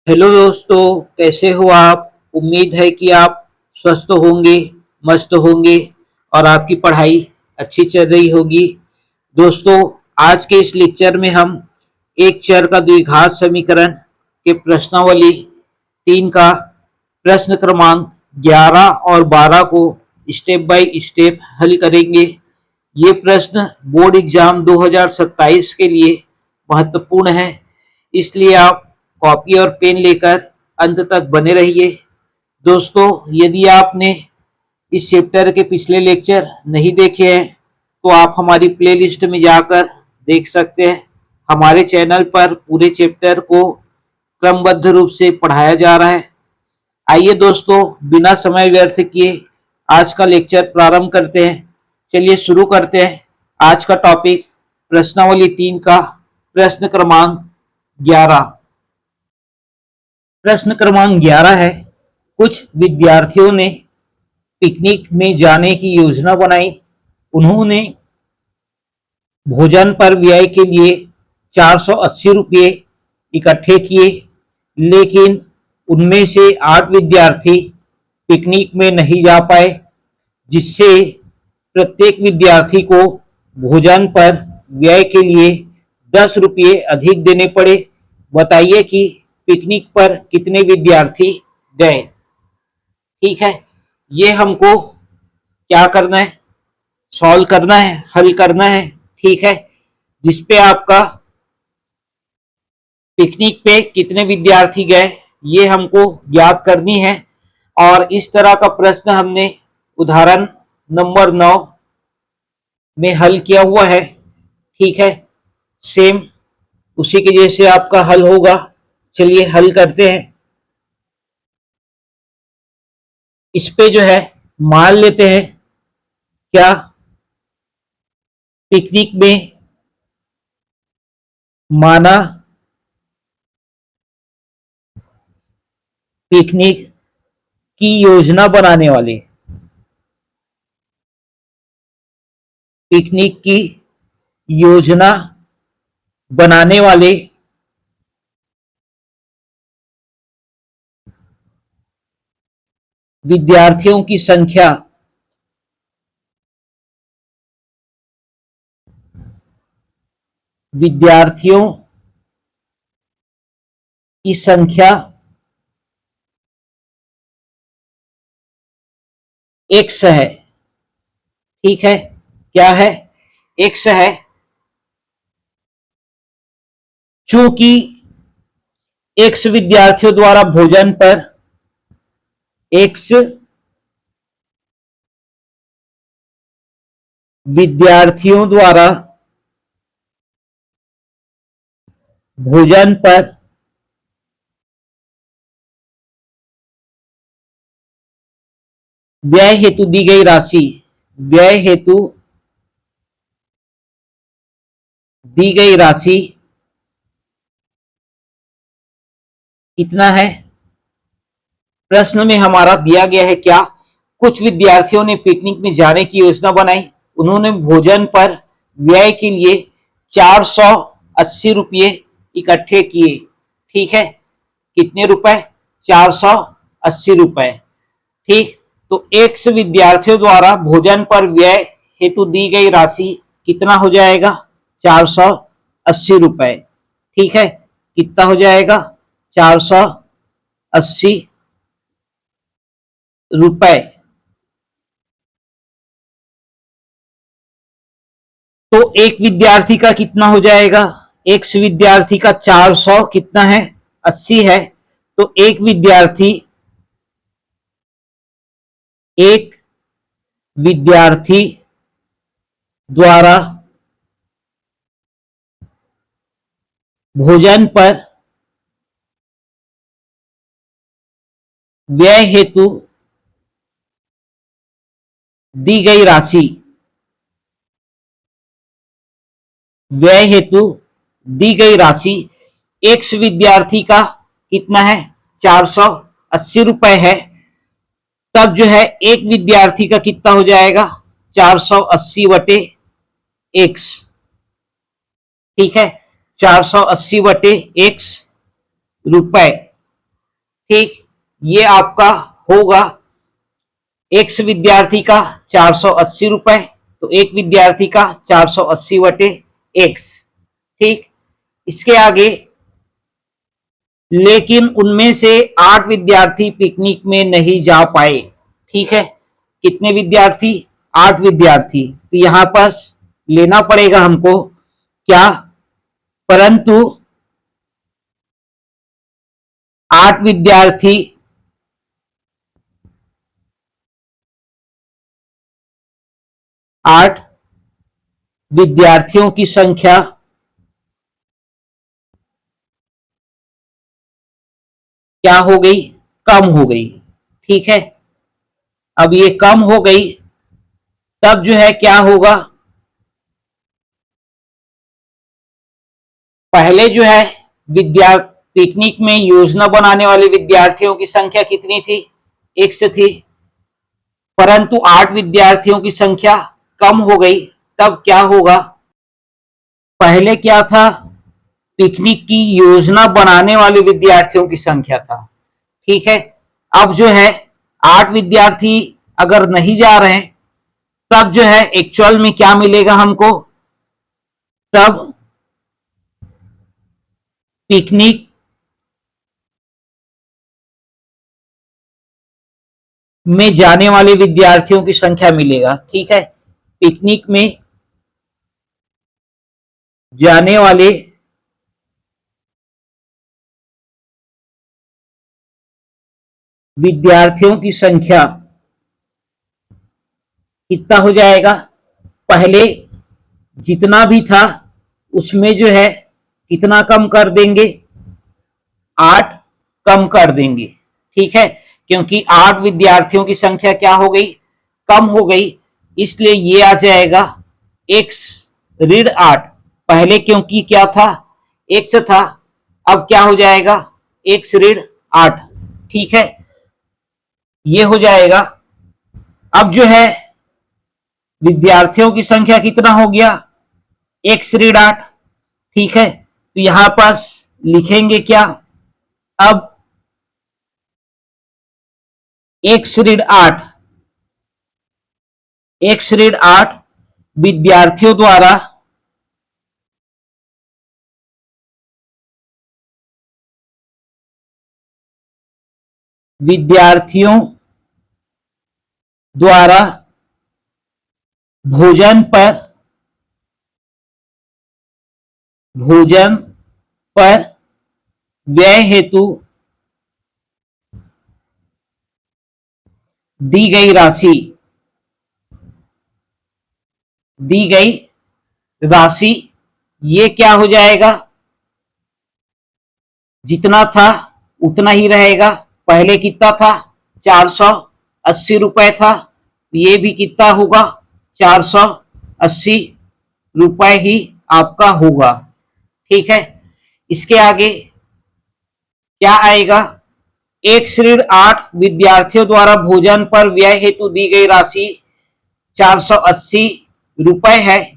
Hello दोस्तों, कैसे हो आप। उम्मीद है कि आप स्वस्थ होंगे, मस्त होंगे और आपकी पढ़ाई अच्छी चल रही होगी। दोस्तों, आज के इस लेक्चर में हम एक चर का द्विघात समीकरण के प्रश्नावली 3 का प्रश्न क्रमांक 11 और 12 को स्टेप बाय स्टेप हल करेंगे। ये प्रश्न बोर्ड एग्जाम 2027 के लिए महत्वपूर्ण है, इसलिए आप कॉपी और पेन लेकर अंत तक बने रहिए। दोस्तों, यदि आपने इस चैप्टर के पिछले लेक्चर नहीं देखे हैं तो आप हमारी प्लेलिस्ट में जाकर देख सकते हैं। हमारे चैनल पर पूरे चैप्टर को क्रमबद्ध रूप से पढ़ाया जा रहा है। आइए दोस्तों, बिना समय व्यर्थ किए आज का लेक्चर प्रारंभ करते हैं। चलिए शुरू करते हैं। आज का टॉपिक प्रश्नावली 3 का प्रश्न क्रमांक 11। प्रश्न क्रमांक 11 है, कुछ विद्यार्थियों ने पिकनिक में जाने की योजना बनाई। उन्होंने भोजन पर व्यय के लिए 480 रुपये इकट्ठे किए, लेकिन उनमें से 8 विद्यार्थी पिकनिक में नहीं जा पाए, जिससे प्रत्येक विद्यार्थी को भोजन पर व्यय के लिए 10 रुपये अधिक देने पड़े। बताइए कि पिकनिक पर कितने विद्यार्थी गए। ठीक है, ये हमको क्या करना है, सॉल्व करना है, हल करना है। ठीक है, जिसपे आपका पिकनिक पे कितने विद्यार्थी गए ये हमको याद करनी है। और इस तरह का प्रश्न हमने उदाहरण नंबर 9 में हल किया हुआ है। ठीक है, सेम उसी के जैसे आपका हल होगा। चलिए हल करते हैं। इस पे जो है मान लेते हैं, क्या पिकनिक में माना पिकनिक की योजना बनाने वाले, पिकनिक की योजना बनाने वाले विद्यार्थियों की संख्या विद्यार्थियों की संख्या एक्स है। ठीक है, क्या है, एक्स है। चूंकि एक्स विद्यार्थियों द्वारा भोजन पर एक्स विद्यार्थियों द्वारा भोजन पर व्यय हेतु दी गई राशि, व्यय हेतु दी गई राशि कितना है। प्रश्न में हमारा दिया गया है क्या, कुछ विद्यार्थियों ने पिकनिक में जाने की योजना बनाई। उन्होंने भोजन पर व्यय के लिए 480 रुपये इकट्ठे किए। ठीक है, कितने रुपए, 480 रुपए। ठीक, तो एक्स विद्यार्थियों द्वारा भोजन पर व्यय हेतु दी गई राशि कितना हो जाएगा, 480 रुपए। ठीक है, कितना हो जाएगा, 480 रुपए। तो एक विद्यार्थी का कितना हो जाएगा, एक विद्यार्थी का 400 कितना है, 80 है। तो एक विद्यार्थी द्वारा भोजन पर व्यय हेतु दी गई राशि, व्यय हेतु दी गई राशि एक्स विद्यार्थी का कितना है, 480 रुपए है। तब जो है एक विद्यार्थी का कितना हो जाएगा, 480 बटे एक्स। ठीक है, 480 बटे एक्स रुपए। ठीक, ये आपका होगा एक्स विद्यार्थी का 480 रुपए, तो एक विद्यार्थी का 480/x। ठीक, इसके आगे, लेकिन उनमें से 8 विद्यार्थी पिकनिक में नहीं जा पाए। ठीक है, कितने विद्यार्थी? 8 विद्यार्थी। तो यहां पास लेना पड़ेगा हमको क्या, परंतु 8 विद्यार्थी 8 विद्यार्थियों की संख्या क्या हो गई? कम हो गई। ठीक है, अब ये कम हो गई, तब जो है क्या होगा, पहले जो है विद्या पिकनिक में योजना बनाने वाले विद्यार्थियों की संख्या कितनी थी? एक्स थी, परंतु 8 विद्यार्थियों की संख्या कम हो गई, तब क्या होगा? पहले क्या था? पिकनिक की योजना बनाने वाले विद्यार्थियों की संख्या था। ठीक है, अब जो है 8 विद्यार्थी अगर नहीं जा रहे हैं, तब जो है एक्चुअल में क्या मिलेगा हमको? तब पिकनिक में जाने वाले विद्यार्थियों की संख्या मिलेगा। ठीक है, पिकनिक में जाने वाले विद्यार्थियों की संख्या कितना हो जाएगा? पहले जितना भी था उसमें जो है कितना कम कर देंगे? 8 कम कर देंगे। ठीक है, क्योंकि 8 विद्यार्थियों की संख्या क्या हो गई? कम हो गई, इसलिए ये आ जाएगा x ऋण 8। पहले क्योंकि क्या था? x था, अब क्या हो जाएगा? x ऋण 8। ठीक है, ये हो जाएगा। अब जो है विद्यार्थियों की संख्या कितना हो गया? x ऋण 8। ठीक है, तो यहां पास लिखेंगे क्या? अब x ऋण 8, x ऋण 8 विद्यार्थियों द्वारा विद्यार्थियों द्वारा भोजन पर भोजन पर व्यय हेतु दी गई राशि दी गई राशि ये क्या हो जाएगा? जितना था उतना ही रहेगा। पहले कितना था? 480 रुपए था, ये भी कितना होगा? 480 रुपए ही आपका होगा। ठीक है, इसके आगे क्या आएगा? एक ऋण 8 विद्यार्थियों द्वारा भोजन पर व्यय हेतु दी गई राशि 480 रुपए है,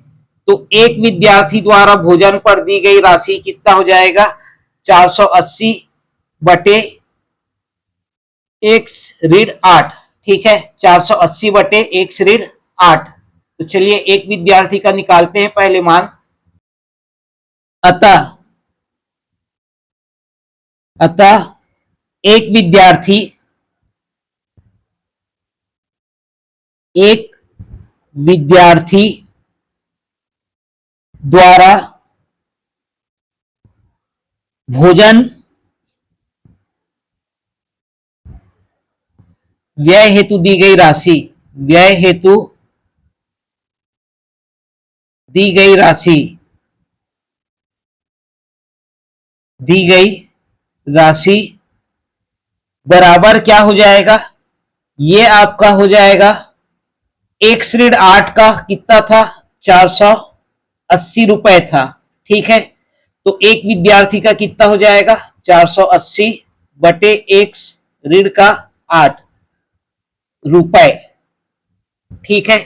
तो एक विद्यार्थी द्वारा भोजन पर दी गई राशि कितना हो जाएगा? 480/x ऋण 8। ठीक है, 480/x ऋण 8। तो चलिए एक विद्यार्थी का निकालते हैं पहले मान। अतः अतः एक विद्यार्थी द्वारा भोजन व्यय हेतु दी गई राशि व्यय हेतु दी गई राशि दी गई राशि बराबर क्या हो जाएगा? ये आपका हो जाएगा एक ऋण 8 का कितना था? 480 रुपए था। ठीक है, तो एक विद्यार्थी का कितना हो जाएगा? 480/x ऋण 8 रुपए। ठीक है,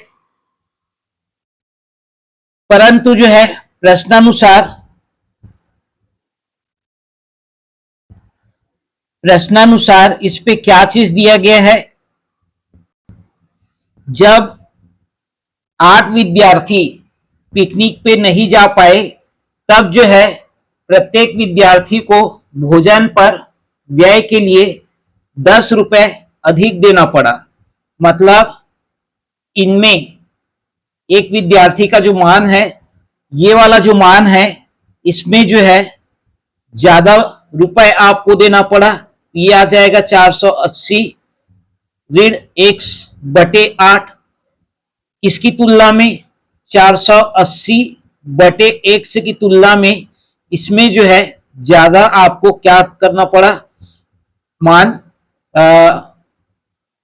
परंतु जो है प्रश्नानुसार प्रश्नानुसार इस पे क्या चीज दिया गया है, जब 8 विद्यार्थी पिकनिक पे नहीं जा पाए तब जो है प्रत्येक विद्यार्थी को भोजन पर व्यय के लिए 10 रुपए अधिक देना पड़ा। मतलब इनमें एक विद्यार्थी का जो मान है, ये वाला जो मान है, इसमें जो है ज्यादा रुपए आपको देना पड़ा। ये आ जाएगा 480 ऋण x बटे 8, इसकी तुलना में 480 बटे x की तुलना में इसमें जो है ज्यादा आपको क्या करना पड़ा, मान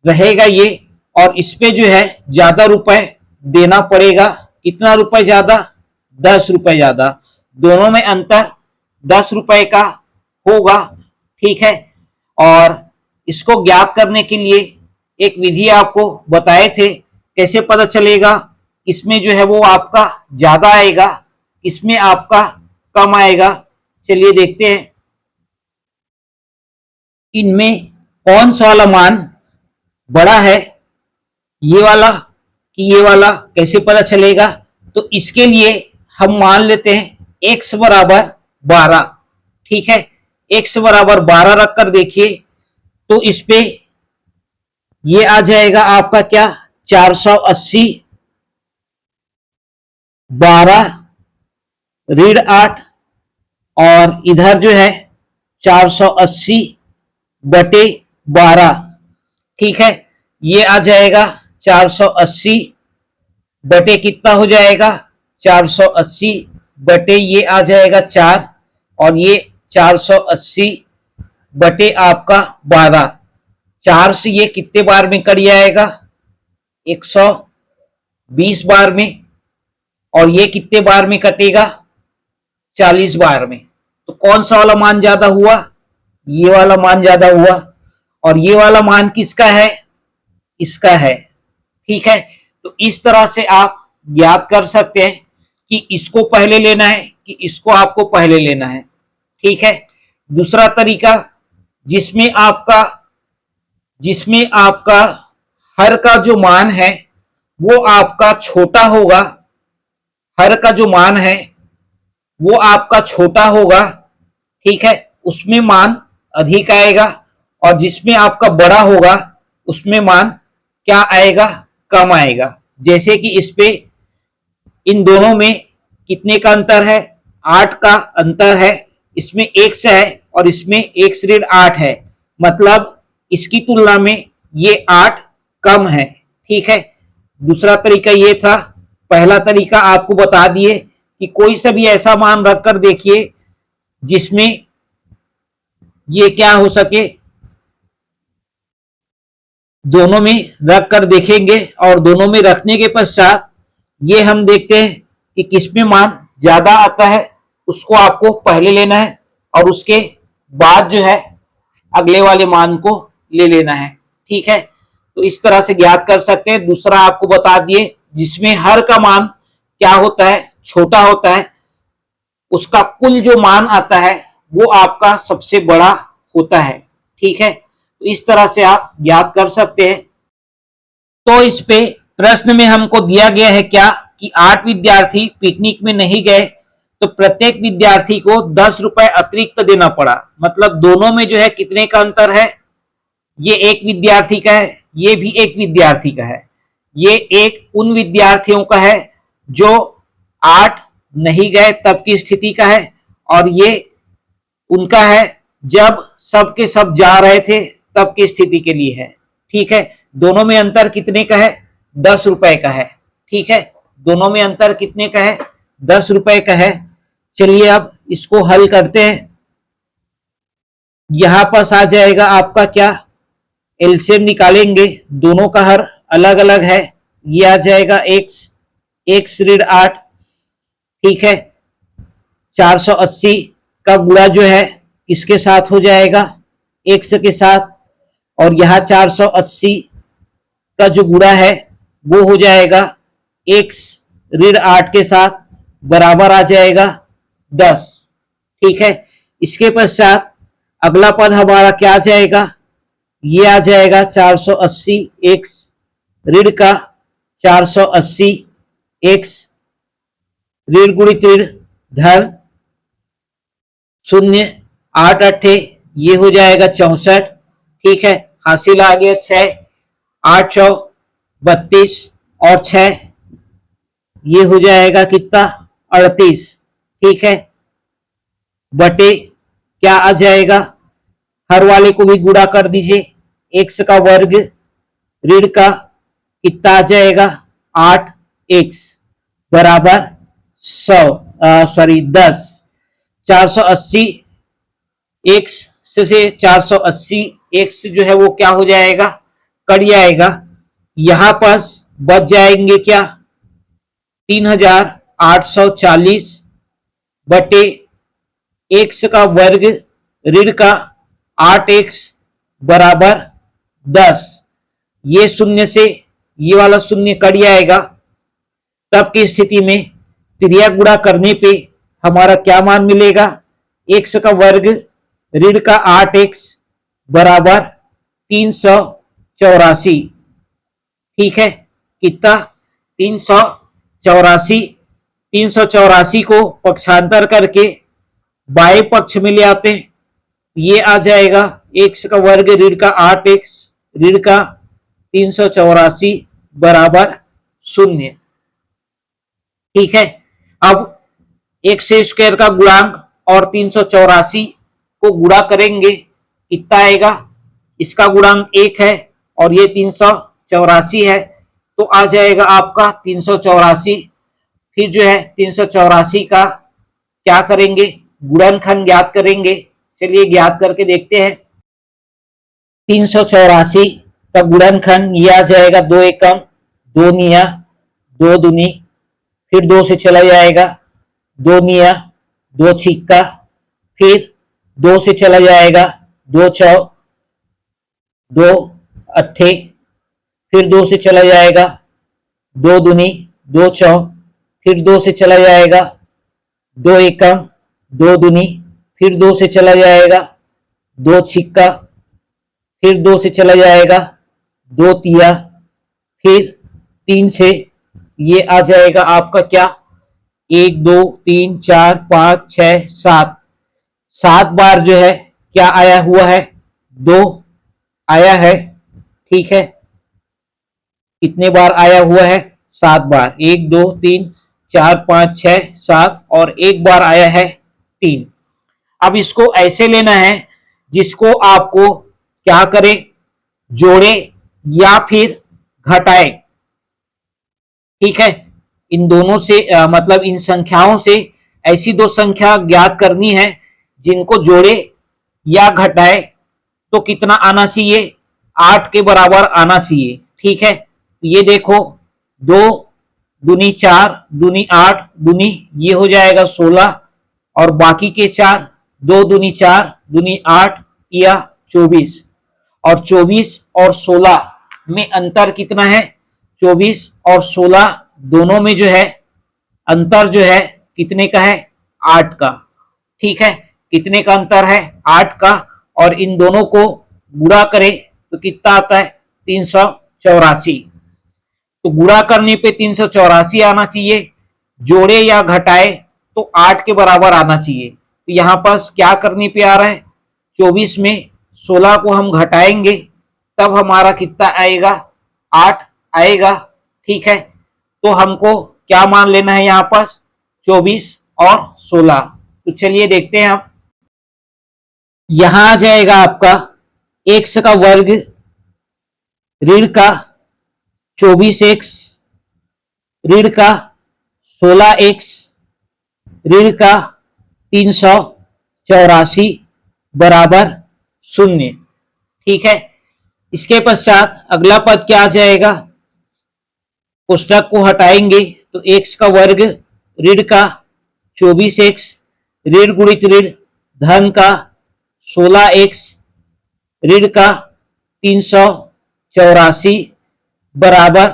रहेगा ये, और इस पे जो है ज्यादा रुपए देना पड़ेगा। कितना रुपए ज्यादा, 10 रुपए ज्यादा। दोनों में अंतर 10 रुपए का होगा, ठीक है। और इसको ज्ञात करने के लिए एक विधि आपको बताए थे, कैसे पता चलेगा इसमें जो है वो आपका ज्यादा आएगा, इसमें आपका कम आएगा। चलिए देखते हैं इनमें कौन सा वाला मान बड़ा है, ये वाला कि ये वाला, कैसे पता चलेगा। तो इसके लिए हम मान लेते हैं x बराबर 12, ठीक है। x बराबर 12 रखकर देखिए तो इस पे ये आ जाएगा आपका क्या, 480 12 ऋण 8, और इधर जो है 480 बटे 12, ठीक है। ये आ जाएगा 480 बटे कितना हो जाएगा, 480 बटे ये आ जाएगा 4, और ये 480 बटे आपका 12। 4 से ये कितने बार में कट जाएगा, 120 बार में, और ये कितने बार में कटेगा, 40 बार में। तो कौन सा वाला मान ज्यादा हुआ, ये वाला मान ज्यादा हुआ। और ये वाला मान किसका है, इसका है, ठीक है। तो इस तरह से आप याद कर सकते हैं कि इसको पहले लेना है कि इसको आपको पहले लेना है, ठीक है। दूसरा तरीका, जिसमें आपका हर का जो मान है वो आपका छोटा होगा, हर का जो मान है वो आपका छोटा होगा, ठीक है, उसमें मान अधिक आएगा। और जिसमें आपका बड़ा होगा उसमें मान क्या आएगा, कम आएगा। जैसे कि इस पे इन दोनों में कितने का अंतर है, 8 का अंतर है। इसमें x है और इसमें x ऋण 8 है, मतलब इसकी तुलना में ये 8 कम है, ठीक है। दूसरा तरीका ये था। पहला तरीका आपको बता दिए कि कोई सा भी ऐसा मान रखकर देखिए जिसमें ये क्या हो सके, दोनों में रख कर देखेंगे, और दोनों में रखने के पश्चात ये हम देखते हैं कि किसमें मान ज्यादा आता है, उसको आपको पहले लेना है, और उसके बाद जो है अगले वाले मान को ले लेना है, ठीक है। तो इस तरह से ज्ञात कर सकते हैं। दूसरा आपको बता दिए, जिसमें हर का मान क्या होता है, छोटा होता है, उसका कुल जो मान आता है वो आपका सबसे बड़ा होता है, ठीक है। तो इस तरह से आप याद कर सकते हैं। तो इस पे प्रश्न में हमको दिया गया है क्या कि 8 विद्यार्थी पिकनिक में नहीं गए तो प्रत्येक विद्यार्थी को 10 रुपए अतिरिक्त देना पड़ा। मतलब दोनों में जो है कितने का अंतर है, ये एक विद्यार्थी का है, ये भी एक विद्यार्थी का है। ये एक उन विद्यार्थियों का है जो 8 नहीं गए तब की स्थिति का है, और ये उनका है जब सब के सब जा रहे थे तब की स्थिति के लिए है, ठीक है। दोनों में अंतर कितने का है, 10 रुपए का है, ठीक है। दोनों में अंतर कितने का है, 10 रुपए का है। चलिए अब इसको हल करते हैं। यहां पास आ जाएगा आपका क्या, एलसीएम निकालेंगे, दोनों का हर अलग अलग है। ये आ जाएगा x ऋण 8, ठीक है। 480 का गुणा जो है किसके साथ हो जाएगा, x के साथ, और यहां 480 का जो गुणा है वो हो जाएगा x ऋण 8 के साथ, बराबर आ जाएगा 10, ठीक है। इसके पश्चात अगला पद हमारा क्या आ जाएगा, ये आ जाएगा 480 एक्स ऋण का 480 एक्स ऋण गुणित ऋण धन शून्य 8 ये हो जाएगा 64। ठीक है, हासिल आ गया 6, 8 चौ 32 और 6 ये हो जाएगा कितना 38। ठीक है, बटे क्या आ जाएगा, हर वाले को भी गुणा कर दीजिए, एक्स का वर्ग ऋण का कितना आ जाएगा 8 एक्स बराबर 10। 480 एक्स से 480 एक्स जो है वो क्या हो जाएगा, कट जाएगा। यहां पर बच जाएंगे क्या 3840 बटे एक्स का वर्ग ऋण का 8 एक्स बराबर 10। ये शून्य से ये वाला शून्य कट जाएगा, तब की स्थिति में क्रिया गुणा करने पे हमारा क्या मान मिलेगा, एक्स का वर्ग ऋण का 8 एक्स बराबर 384। ठीक है, कितना 384। 384 को पक्षांतर करके बाएं पक्ष में ले आते हैं, ये आ जाएगा एक्स का वर्ग ऋण का 8 एक्स ऋण का 384 बराबर 0। ठीक है, अब एक्स स्क्वायर का गुणांक और 384 को गुणा करेंगे, कितना आएगा, इसका गुणांक 1 है और ये 384 है, तो आ जाएगा आपका 384। फिर जो है 384 का क्या करेंगे, गुणनखंड ज्ञात करेंगे। चलिए ज्ञात करके देखते हैं। 384 का गुणनखंड ये आ जाएगा 2 एकम 2 निया 2 दूनी, फिर 2 से चला जाएगा 2 निया 2 छिक्का, फिर 2 से चला जाएगा 2 चौ 2 अट्ठे, फिर 2 से चला जाएगा 2 दूनी 2 चौ, फिर 2 से चला जाएगा 2 एकम 2 दूनी, फिर 2 से चला जाएगा 2 छिक्का, फिर 2 से चला जाएगा 2 तिया, फिर 3 से ये आ जाएगा आपका क्या 1 2 3 4 5 6 7, 7 बार जो है क्या आया हुआ है 2 आया है। ठीक है, कितने बार आया हुआ है 7 बार, 1 2 3 4 5 6 7 और एक बार आया है 3। अब इसको ऐसे लेना है जिसको आपको क्या करे, जोड़े या फिर घटाए। ठीक है, इन दोनों से मतलब इन संख्याओं से ऐसी दो संख्या ज्ञात करनी है जिनको जोड़े या घटाए तो कितना आना चाहिए, 8 के बराबर आना चाहिए। ठीक है, ये देखो 2 दूनी 4 दूनी 8 दूनी ये हो जाएगा 16 और बाकी के 4 2 दूनी 4 दूनी 8 या 24, और 24 और 16 में अंतर कितना है, 24 और 16 दोनों में जो है अंतर जो है कितने का है 8 का। ठीक है, कितने का अंतर है 8 का, और इन दोनों को गुणा करें तो कितना आता है 384। तो गुणा करने पे 384 आना चाहिए, जोड़े या घटाए तो 8 के बराबर आना चाहिए। तो यहां पर क्या करने पे आ रहा है, 24 में 16 को हम घटाएंगे तब हमारा कितना आएगा 8 आएगा। ठीक है, तो हमको क्या मान लेना है यहां पर 24 और 16। तो चलिए देखते हैं आप, यहां आ जाएगा आपका एक्स का वर्ग ऋण का 24x ऋण का 16x ऋण का 384 बराबर 0। ठीक है, इसके पश्चात अगला पद क्या आ जाएगा, कोष्टक को हटाएंगे तो x का वर्ग ऋण का 24x ऋण गुणित ऋण धन का 16x ऋण का 384 बराबर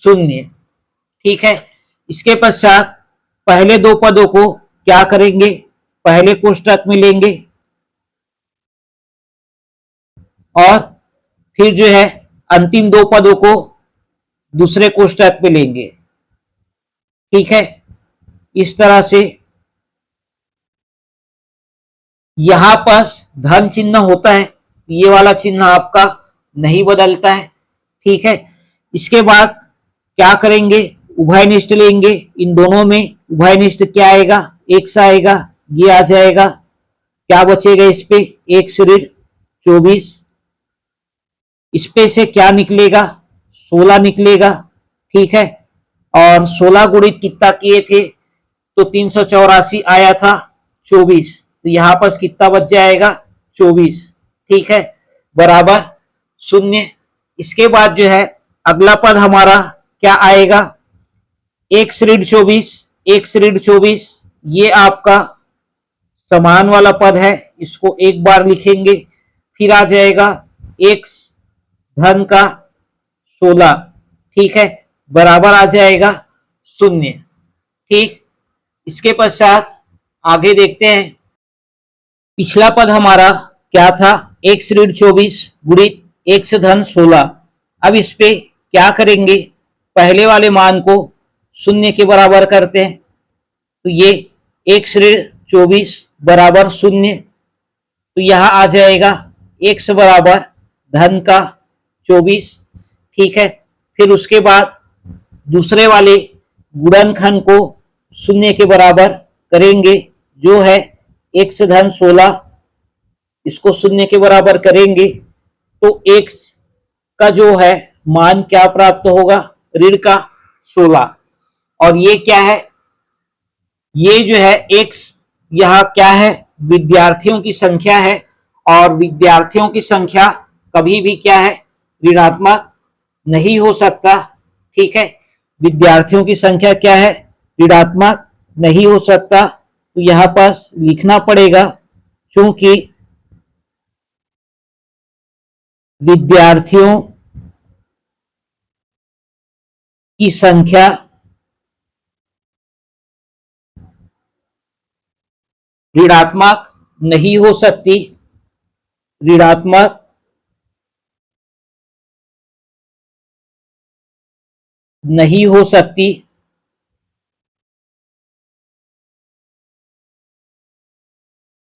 0। ठीक है, इसके पश्चात पहले दो पदों को क्या करेंगे, पहले कोष्टक में लेंगे और फिर जो है अंतिम दो पदों को दूसरे कोष्टक पे लेंगे। ठीक है, इस तरह से यहां पर धन चिन्ह होता है, ये वाला चिन्ह आपका नहीं बदलता है। ठीक है, इसके बाद क्या करेंगे, उभयनिष्ठ लेंगे। इन दोनों में उभयनिष्ठ क्या आएगा, एक्स आएगा, ये आ जाएगा। क्या बचेगा इस पे, एक ऋण 24, इस पे से क्या निकलेगा, 16 निकलेगा। ठीक है, और 16 गुणित कितना किए थे, तो 384 आया था 24, तो यहां पर कितना बच जाएगा, 24। ठीक है, बराबर शून्य। इसके बाद जो है अगला पद हमारा क्या आएगा, एक ऋण 24, एक ऋण 24, ये आपका समान वाला पद है, इसको एक बार लिखेंगे। फिर आ जाएगा x धन का 16, ठीक है, बराबर आ जाएगा शून्य। ठीक, इसके पश्चात आगे देखते हैं। पिछला पद हमारा क्या था, x ऋण 24 गुणित x धन 16। अब इस पे क्या करेंगे, पहले वाले मान को शून्य के बराबर करते हैं, तो ये x ऋण 24 बराबर शून्य, तो यहां आ जाएगा x बराबर धन का 24। ठीक है, फिर उसके बाद दूसरे वाले गुणनखंड को शून्य के बराबर करेंगे, जो है x धन 16, इसको शून्य के बराबर करेंगे तो x का जो है मान क्या प्राप्त होगा, ऋण का 16। और ये क्या है, ये जो है x यह क्या है, विद्यार्थियों की संख्या है, और विद्यार्थियों की संख्या कभी भी क्या है, ऋणात्मक नहीं हो सकता। ठीक है, विद्यार्थियों की संख्या क्या है, ऋणात्मक नहीं हो सकता, तो यहां पर लिखना पड़ेगा, क्योंकि विद्यार्थियों की संख्या ऋणात्मक नहीं हो सकती, ऋणात्मक नहीं हो सकती।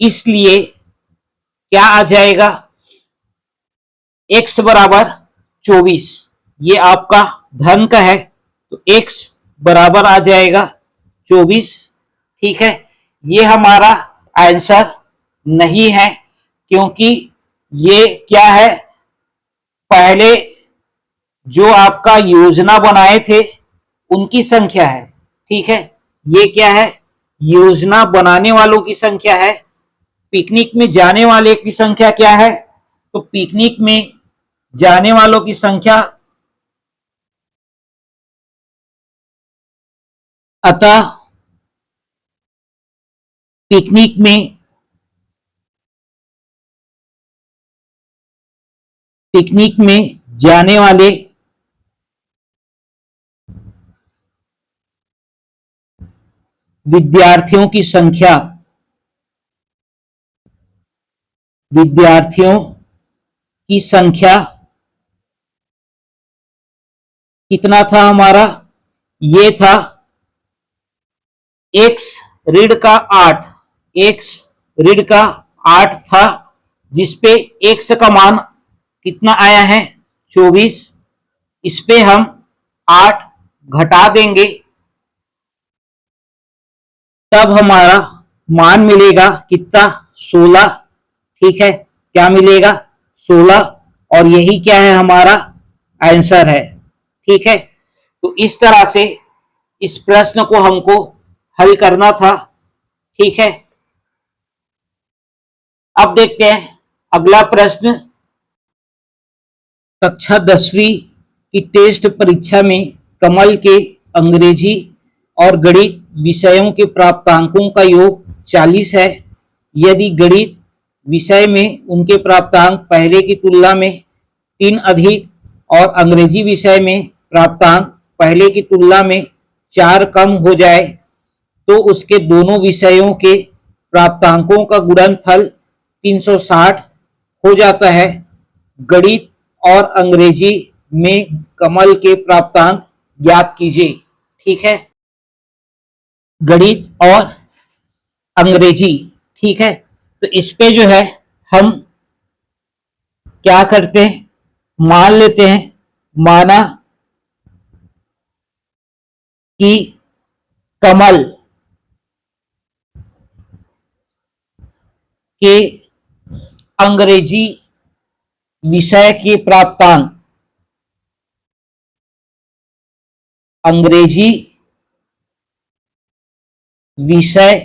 इसलिए क्या आ जाएगा, x बराबर 24, ये आपका धन का है, तो x बराबर आ जाएगा 24। ठीक है, ये हमारा आंसर नहीं है, क्योंकि ये क्या है, पहले जो आपका योजना बनाए थे उनकी संख्या है। ठीक है, ये क्या है, योजना बनाने वालों की संख्या है। पिकनिक में जाने वाले की संख्या क्या है, तो पिकनिक में जाने वालों की संख्या, अतः पिकनिक में जाने वाले विद्यार्थियों की संख्या, विद्यार्थियों की संख्या कितना था हमारा, ये था x ऋण का 8, x ऋण का 8 था, जिसपे x का मान कितना आया है, 24। इस पे हम 8 घटा देंगे, तब हमारा मान मिलेगा कितना, 16। ठीक है, क्या मिलेगा, 16, और यही क्या है, हमारा आंसर है। ठीक है, तो इस तरह से इस प्रश्न को हमको हल करना था। ठीक है, अब देखते हैं अगला प्रश्न। कक्षा 10वीं की टेस्ट परीक्षा में कमल के अंग्रेजी और गणित विषयों के प्राप्तांकों का योग 40 है। यदि गणित विषय में उनके प्राप्तांक पहले की तुलना में 3 अधिक और अंग्रेजी विषय में प्राप्तांक पहले की तुलना में 4 कम हो जाए, तो उसके दोनों विषयों के प्राप्तांकों का गुणनफल 360 हो जाता है। गणित और अंग्रेजी में कमल के प्राप्तांक ज्ञात कीजिए। ठीक है, गणित और अंग्रेजी। ठीक है, तो इस पे जो है हम क्या करते हैं, मान लेते हैं, माना कि कमल के अंग्रेजी विषय के प्राप्तांक, अंग्रेजी विषय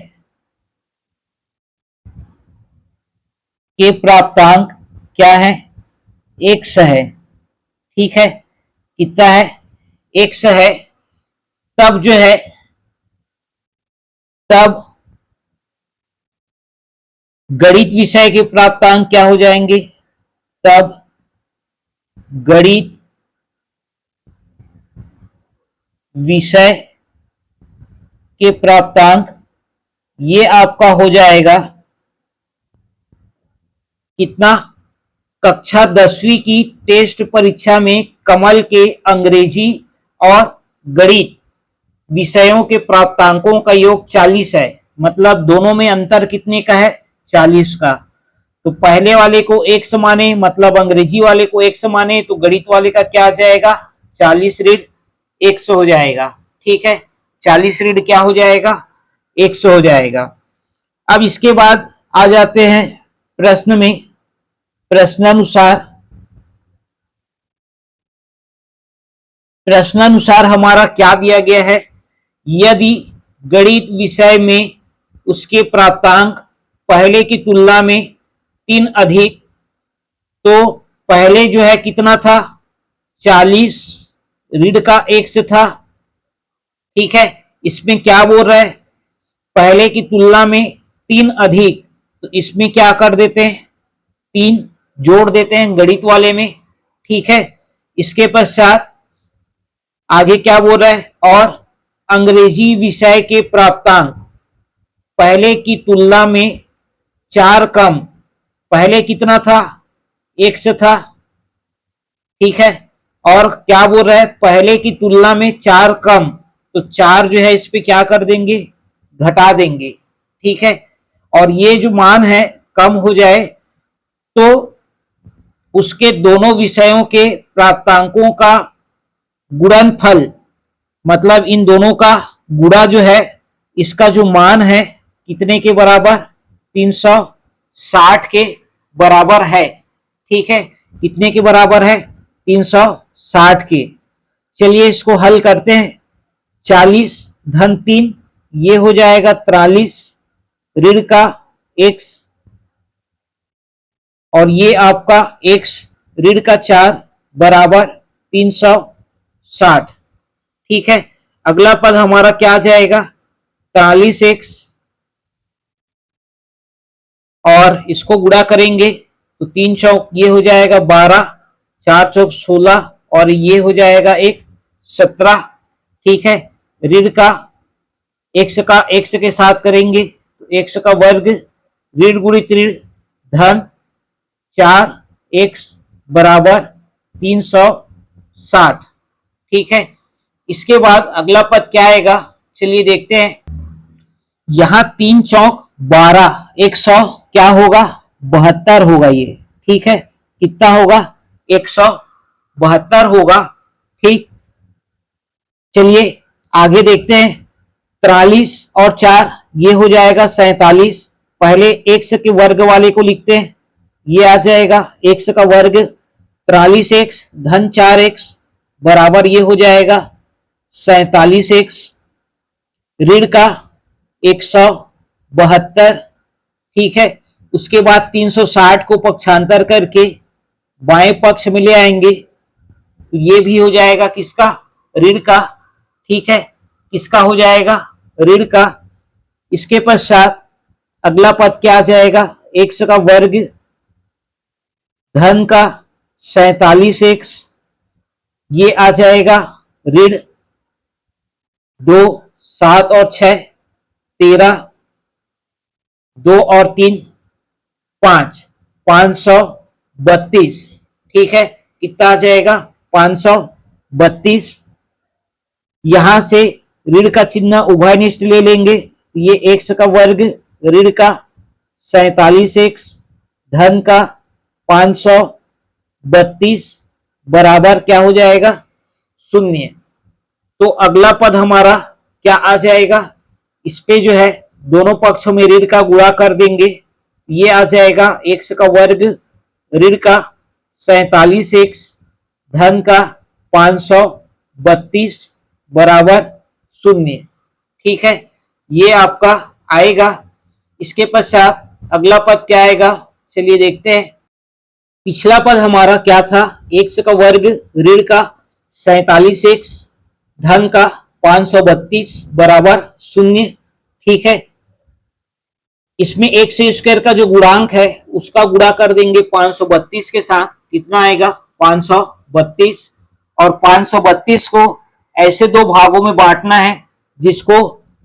के प्राप्तांक क्या है, 100 है। ठीक है, कितना है, 100 है। तब जो है, तब गणित विषय के प्राप्तांक क्या हो जाएंगे, तब गणित विषय के प्राप्तांक ये आपका हो जाएगा कितना, कक्षा 10वीं की टेस्ट परीक्षा में कमल के अंग्रेजी और गणित विषयों के प्राप्तांकों का योग 40 है। मतलब दोनों में अंतर कितने का है, 40 का। तो पहले वाले को 100 माने, मतलब अंग्रेजी वाले को 100 माने, तो गणित वाले का क्या आ जाएगा, 40 ऋण 100 हो जाएगा। ठीक है, 40 ऋण क्या हो जाएगा, 100 हो जाएगा। अब इसके बाद आ जाते हैं प्रश्न में। प्रश्नानुसार हमारा क्या दिया गया है, यदि गणित विषय में उसके प्राप्तांक पहले की तुलना में 3 अधिक, तो पहले जो है कितना था, 40 ऋण का 100 था। ठीक है, इसमें क्या बोल रहा है, पहले की तुलना में 3 अधिक, तो इसमें क्या कर देते हैं, 3 जोड़ देते हैं गणित वाले में। ठीक है, इसके पश्चात आगे क्या बोल रहा है, और अंग्रेजी विषय के प्राप्तांक पहले की तुलना में 4 कम, पहले कितना था, 100 था। ठीक है, और क्या बोल रहा है, पहले की तुलना में 4 कम, तो 4 जो है इस पे क्या कर देंगे, घटा देंगे। ठीक है, और ये जो मान है कम हो जाए तो उसके दोनों विषयों के प्राप्तांकों का गुणनफल, मतलब इन दोनों का गुणा जो है, इसका जो मान है कितने के बराबर, 360 के बराबर है। ठीक है, कितने के बराबर है, 360 के। चलिए इसको हल करते हैं। 40 धन 3 ये हो जाएगा 43 ऋण का x, और ये आपका x ऋण का 4 बराबर 360। ठीक है, अगला पद हमारा क्या आ जाएगा, 43x, और इसको गुणा करेंगे तो 3 चौक ये हो जाएगा 12, 4 चौक 16, और ये हो जाएगा 17। ठीक है, ऋण का x के साथ करेंगे तो x का वर्ग ऋण गुणित ऋण धन 4x बराबर 360। ठीक है, इसके बाद अगला पद क्या आएगा, चलिए देखते हैं। यहां 3 चौक 12, 100 क्या होगा, 72 होगा ये। ठीक है, कितना होगा, 172 होगा। ठीक, चलिए आगे देखते हैं। 43 और 4 ये हो जाएगा 47। पहले x के वर्ग वाले को लिखते हैं, ये आ जाएगा x का वर्ग 43x धन 4x बराबर ये हो जाएगा 47x ऋण का 172। ठीक है, उसके बाद 360 को पक्षांतर करके बाएं पक्ष में ले आएंगे, तो ये भी हो जाएगा किसका, ऋण का। ठीक है, किसका हो जाएगा, ऋण का। इसके पश्चात अगला पद क्या आ जाएगा, x का वर्ग धन का 47x, ये आ जाएगा ऋण 2, 7 और 6 13, 2 और 3 5, 532। ठीक है, कितना आ जाएगा 532। यहां से ऋण का चिन्ह उभयनिष्ठ ले लेंगे, ये x का वर्ग ऋण का 47x धन का 532 बराबर क्या हो जाएगा 0। तो अगला पद हमारा क्या आ जाएगा, इस पे जो है दोनों पक्षों में ऋण का गुणा कर देंगे, ये आ जाएगा x का वर्ग ऋण का 47x धन का 532 बराबर 0। ठीक है, ये आपका आएगा। इसके पश्चात अगला पद क्या आएगा, चलिए देखते हैं। पिछला पद हमारा क्या था, x का वर्ग ऋण का 47x धन का 532 बराबर 0। ठीक है, इसमें x स्क्वायर का जो गुणांक है उसका गुणा कर देंगे 532 के साथ, कितना आएगा 532। और 532 को ऐसे दो भागों में बांटना है जिसको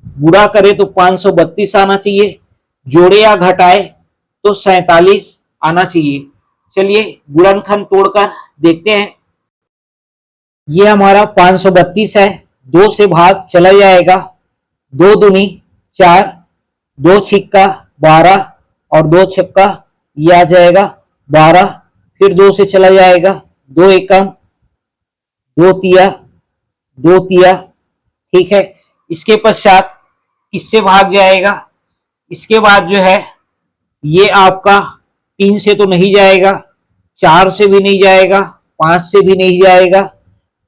गुणा करे तो 532 आना चाहिए, जोड़े या घटाए तो 47 आना चाहिए। चलिए गुणनखंड तोड़कर देखते हैं। ये हमारा 532 है, 2 से भाग चला जाएगा, 2 दूनी 4, 2 छिक्का 12 और 2 छक्का ये आ जाएगा 12, फिर 2 से चला जाएगा, 2 एकम 2 तिया 2 तिया। ठीक है, इसके पश्चात किससे भाग जाएगा, इसके बाद जो है ये आपका 3 से तो नहीं जाएगा, 4 से भी नहीं जाएगा, 5 से भी नहीं जाएगा,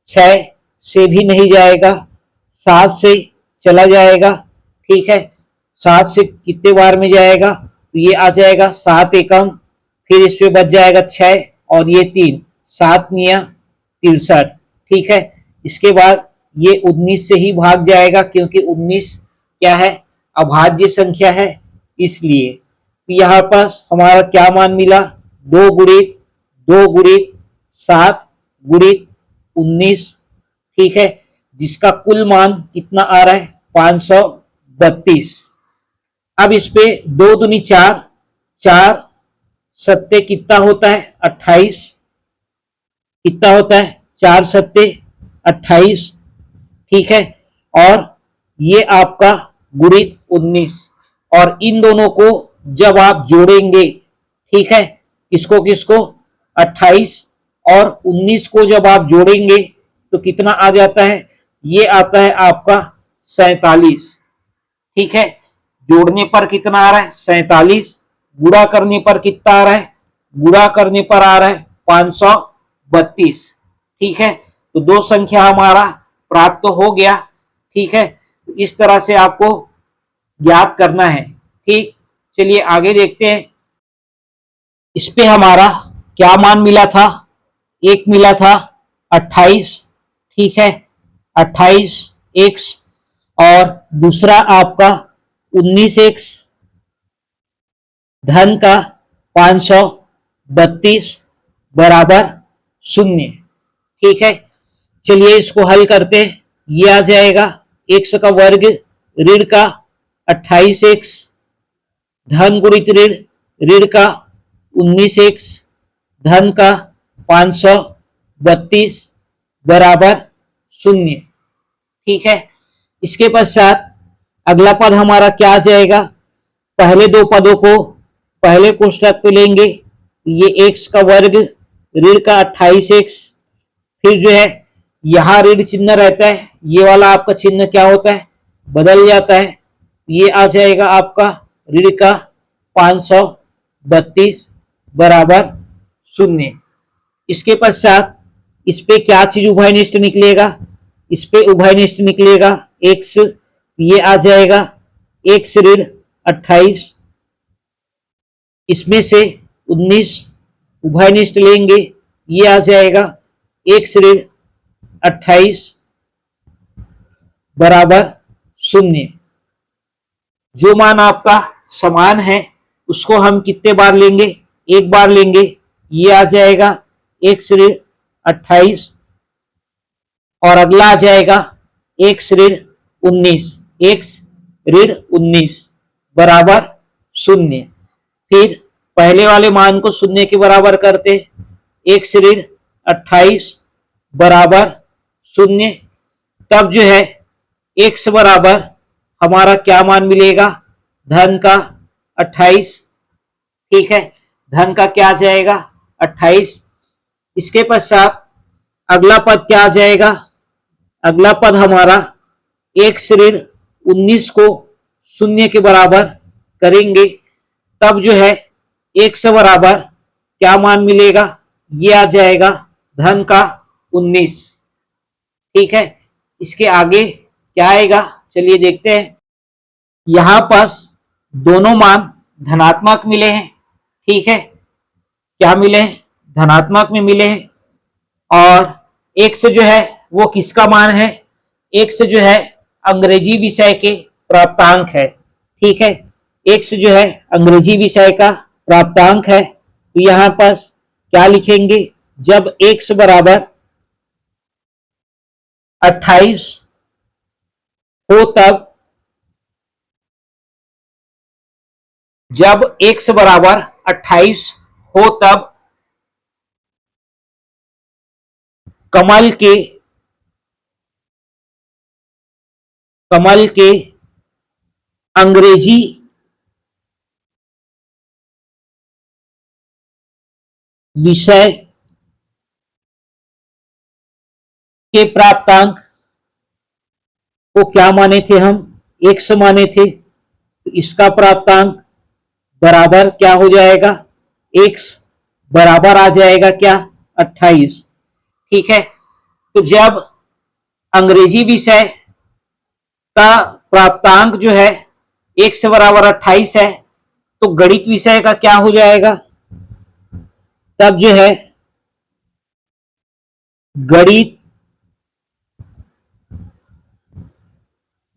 6 से भी नहीं जाएगा, 7 से चला जाएगा। ठीक है, 7 से कितने बार में जाएगा, तो ये आ जाएगा 7 एकम, फिर इस पे बच जाएगा 6 और ये 3, 7 निया 63। ठीक है, इसके बाद ये 19 से ही भाग जाएगा क्योंकि 19 क्या है अभाज्य संख्या है, इसलिए यहाँ पास हमारा क्या मान मिला, 2 गुणित 2 गुणित 7 गुणित 19। ठीक है, जिसका कुल मान कितना आ रहा है 532। अब इस पे 2 दूनी 4, 4 सत्ते कितना होता है 28, कितना होता है 4 सत्ते 28। ठीक है, और ये आपका गुणित 19, और इन दोनों को जब आप जोड़ेंगे, ठीक है, किसको किसको 28 और 19 को जब आप जोड़ेंगे तो कितना आ जाता है, ये आता है आपका 47। ठीक है, जोड़ने पर कितना आ रहा है 47, गुणा करने पर कितना आ रहा है, गुणा करने पर आ रहा है 532। ठीक है, तो दो संख्या हमारा प्राप्त तो हो गया। ठीक है, तो इस तरह से आपको ज्ञात करना है। ठीक, चलिए आगे देखते हैं। इस पे हमारा क्या मान मिला था, एक मिला था 28। ठीक है, 28 एक्स और दूसरा आपका 19 एक्स धन का 532 बराबर 0। ठीक है, चलिए इसको हल करते हैं। ये आ जाएगा एक्स का वर्ग ऋण का 28 एक्स धन गुणित ऋण ऋण का 19 एक्स धन का 532 बराबर 0। ठीक है, इसके पश्चात अगला पद हमारा क्या आ जाएगा, पहले दो पदों को पहले कोष्ठक पे लेंगे, ये एक्स का वर्ग ऋण का 28 एक्स, फिर जो है यहां ऋण चिन्ह रहता है, ये वाला आपका चिन्ह क्या होता है बदल जाता है, ये आ जाएगा आपका ऋण का 532 बराबर 0। इसके पश्चात इस पे क्या चीज उभयनिष्ठ निकलेगा, इस पे उभयनिष्ठ निकलेगा एक्स, ये आ जाएगा एक्स ऋण 28, इसमें से 19 उभयनिष्ठ लेंगे, ये आ जाएगा एक्स ऋण 28 बराबर 0। जो मान आपका समान है उसको हम कितने बार लेंगे, एक बार लेंगे, ये आ जाएगा एक्स ऋण 28 और अगला आ जाएगा एक्स ऋण 19, एक्स ऋण 19 बराबर 0। फिर पहले वाले मान को 0 के बराबर करते, x ऋण 28 बराबर 0, तब जो है x बराबर हमारा क्या मान मिलेगा, धन का 28। ठीक है, धन का क्या आ जाएगा 28। इसके पश्चात अगला पद क्या आ जाएगा, अगला पद हमारा x ऋण 19 को 0 के बराबर करेंगे, तब जो है x बराबर क्या मान मिलेगा, ये आ जाएगा धन का 19। ठीक है, इसके आगे क्या आएगा, चलिए देखते हैं। यहां पास दोनों मान धनात्मक मिले हैं। ठीक है, क्या मिले हैं, धनात्मक में मिले हैं। और x जो है वो किसका मान है, x जो है अंग्रेजी विषय के प्राप्तांक है। ठीक है, x जो है अंग्रेजी विषय का प्राप्तांक है। तो यहां पास क्या लिखेंगे, जब x बराबर 28 हो तब, जब x बराबर 28 हो तब कमल के अंग्रेजी विषय के प्राप्तांक को क्या माने थे हम, x माने थे। तो इसका प्राप्तांक बराबर क्या हो जाएगा, x बराबर आ जाएगा क्या, 28। ठीक है, तो जब अंग्रेजी विषय का प्राप्तांक जो है x बराबर 28 है, तो गणित विषय का क्या हो जाएगा, तब जो है गणित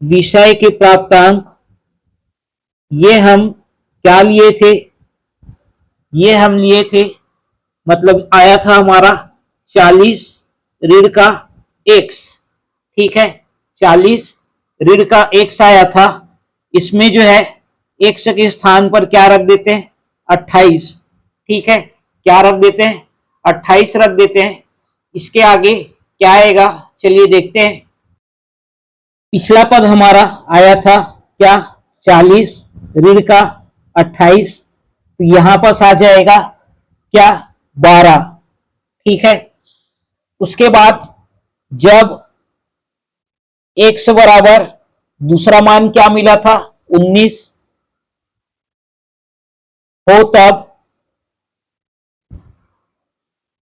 विषय के प्राप्तांक, ये हम क्या लिए थे, ये हम लिए थे, मतलब आया था हमारा 40 ऋण का x। ठीक है, 40 ऋण का x आया था। इसमें जो है x के स्थान पर क्या रख देते हैं, 28। ठीक है, क्या रख देते हैं, 28 रख देते हैं। इसके आगे क्या आएगा, चलिए देखते हैं। पिछला पद हमारा आया था क्या, 40 ऋण का 28, तो यहां पर आ जाएगा क्या, 12। ठीक है, उसके बाद जब x बराबर दूसरा मान क्या मिला था, 19 हो तब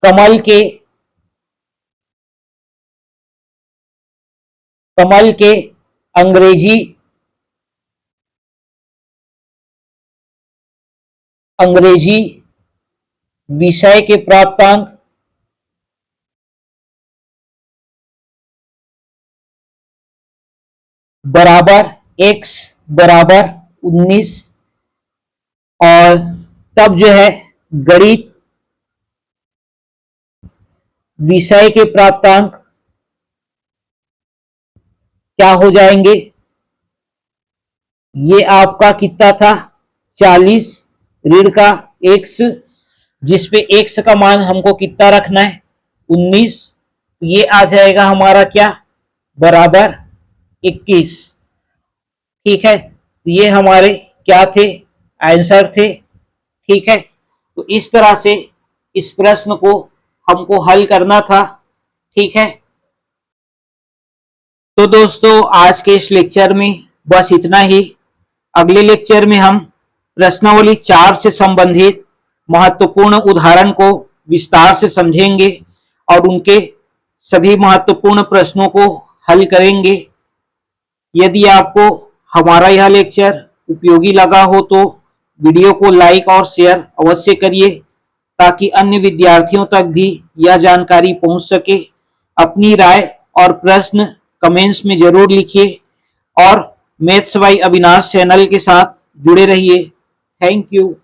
कमल के अंग्रेजी विषय के प्राप्तांक बराबर x बराबर 19, और तब जो है गणित विषय के प्राप्तांक क्या हो जाएंगे, ये आपका कितना था, 40 ऋण का x, जिसपे x का मान हमको कितना रखना है, 19। ये आ जाएगा हमारा क्या, बराबर 21। ठीक है, तो ये हमारे क्या थे, आंसर थे। ठीक है, तो इस तरह से इस प्रश्न को हमको हल करना था। ठीक है, तो दोस्तों आज के इस लेक्चर में बस इतना ही। अगले लेक्चर में हम प्रश्नावली 4 से संबंधित महत्वपूर्ण उदाहरण को विस्तार से समझेंगे और उनके सभी महत्वपूर्ण प्रश्नों को हल करेंगे। यदि आपको हमारा यह लेक्चर उपयोगी लगा हो तो वीडियो को लाइक और शेयर अवश्य करिए, ताकि अन्य विद्यार्थियों तक भी यह जानकारी पहुंच सके। अपनी राय और प्रश्न कमेंट्स में जरूर लिखिए और मैथ्स बाय अविनाश चैनल के साथ जुड़े रहिए। Thank you.